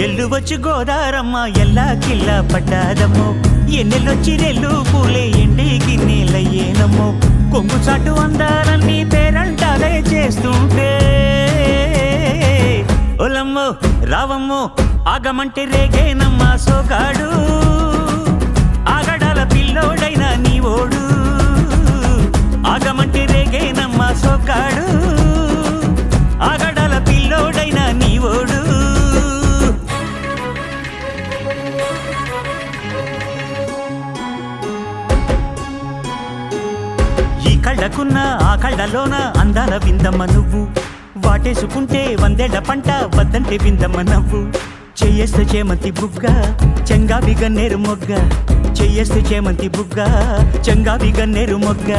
ఎల్లు వచ్చి గోదారమ్మ ఎల్లా కిల్లా పడ్డాదమ్మో ఎన్నెల్లొచ్చి రెల్లు పూలే ఎండి గిన్నెలయ్యేనమ్మో కొంగు చాటు అందాలన్నీ పేరంటాలే చేస్తుంటే ఒలమ్మో రావమ్మో ఆగమంటే రేగేనమ్మా సోగాడు ఆగడాల పిల్లోడైనా నీ ఓడు ఆగమంటే రేగేనమ్మా సోగాడు ఆగడాల పిల్లోడైనా నీ ఓడు కళ్ళకున్న ఆ కళ్ళలోన అందాల విందమ్మ నువ్వు వాటేసుకుంటే వందేళ్ల పంట వద్దంటే విందమ్మ నవ్వు చెయ్యేస్తే చేమంతి బుగ్గ చెంగావి గన్నేరు మొగ్గ చెయ్యేస్తే చేమంతి బుగ్గ చెంగావి గన్నేరు మొగ్గ